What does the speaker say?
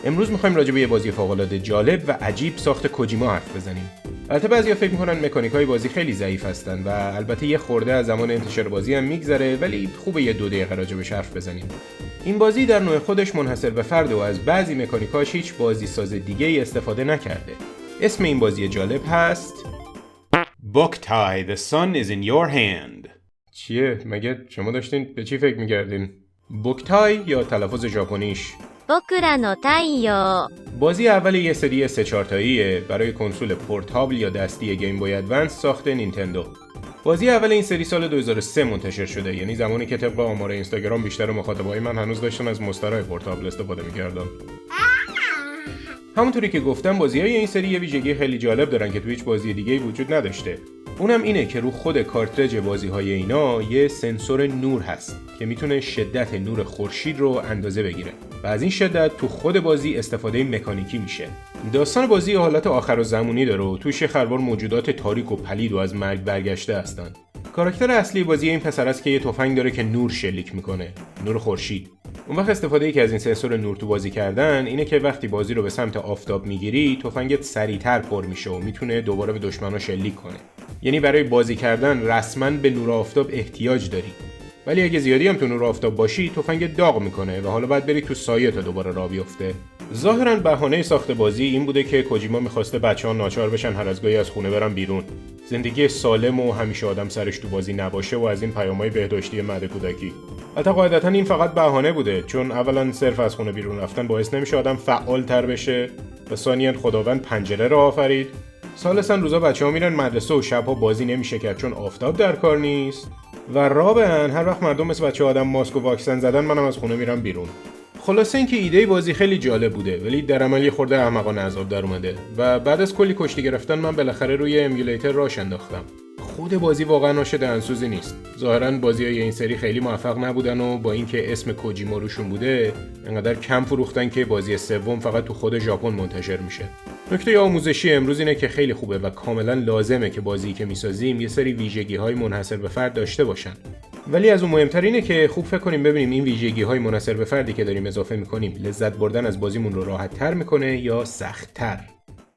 امروز می‌خوایم راجع به یه بازی فوق‌العاده جالب و عجیب ساخت کوجیما حرف بزنیم. البته بعضیا فکر می‌کنن مکانیک‌های بازی خیلی ضعیف هستن و البته یه خورده از زمان انتشار بازی هم میگذره، ولی خوبه یه 2 دقیقه راجع بهش حرف بزنیم. این بازی در نوع خودش منحصر به فرد و از بعضی مکانیکاش هیچ بازی ساز دیگه‌ای استفاده نکرده. اسم این بازی جالب هست Boktai The Sun Is In Your Hand. چیه؟ مگه شما داشتین به چی فکر می‌کردین؟ بوکتای یا تلفظ ژاپنیش 僕らの太陽 بازی اول یه سری 3-4 تاییه برای کنسول پورتابل یا دستی گیم بوی ادوانس ساخت نینتندو. بازی اول این سری سال 2003 منتشر شده، یعنی زمانی که طبق آمار اینستاگرام بیشتر مخاطبای من هنوز داشتن از مسترهای پورتابل استفاده می‌کردن. همونطوری که گفتم بازی‌های این سری یه ویژگی خیلی جالب دارن که تو هیچ بازی دیگه‌ای وجود نداشته. اونم اینه که رو خود کارترج بازی‌های اینا یه سنسور نور هست که میتونه شدت نور خورشید رو اندازه بگیره و از این شدت تو خود بازی استفاده مکانیکی میشه. داستان بازی حالت آخرالزمانی داره و توش خلبار موجودات تاریک و پلید و از مرگ برگشته هستن. کاراکتر اصلی بازی این پسر است که یه تفنگ داره که نور شلیک میکنه، نور خورشید. اون وقت استفاده‌ای که از این سنسور نور تو بازی کردن اینه که وقتی بازی رو به سمت آفتاب میگیری تفنگت سریعتر پر میشه و میتونه دوباره به دشمنا شلیک کنه. یعنی برای بازی کردن رسما به نور آفتاب احتیاج داری، ولی اگه زیادی هم تو نور آفتاب باشی تفنگ داغ میکنه و حالا باید بری تو سایه تا دوباره راه بیفته. ظاهرا بهانه ساخت بازی این بوده که کوجیما میخواسته بچه‌ها ناچار بشن هر از گاهی از خونه برن بیرون، زندگی سالم و همیشه آدم سرش تو بازی نباشه و از این پیام‌های بهداشتی مد کودکی. البته قاعدتاً این فقط بهانه بوده، چون اولا صرف از خونه بیرون رفتن باعث نمیشه آدم فعال تر بشه و ثانیاً خداوند پنجره رو آفرید. ثالثاً روزا بچه‌ها میرن مدرسه و شب‌ها بازی نمیشه کرد چون آفتاب در کار نیست. و رابعاً هر وقت مردم مثل بچه آدم ماسک و واکسن زدن منم از خونه میرم بیرون. خلاصه اینکه ایده بازی خیلی جالب بوده ولی در عمل یه خورده احمقانه از آب در اومده و بعد از کلی کشتی گرفتن من بالاخره روی امیولیتر راش انداختم. خود بازی واقعا ناشه دهنسوزی نیست. ظاهرا بازی‌های این سری خیلی موفق نبودن و با اینکه اسم کوجیما روشون بوده انقدر کم فروختن که بازی سوم فقط تو خود ژاپن منتشر میشه. نکته آموزشی امروز اینه که خیلی خوبه و کاملا لازمه که بازی که میسازیم یه سری ویژگی‌های منحصر به فرد داشته باشن. ولی از اون مهمتر اینه که خوب فکر کنیم ببینیم این ویژگی‌های منحصر به فردی که داریم اضافه می‌کنیم لذت بردن از بازیمون رو راحت‌تر می‌کنه یا سخت‌تر.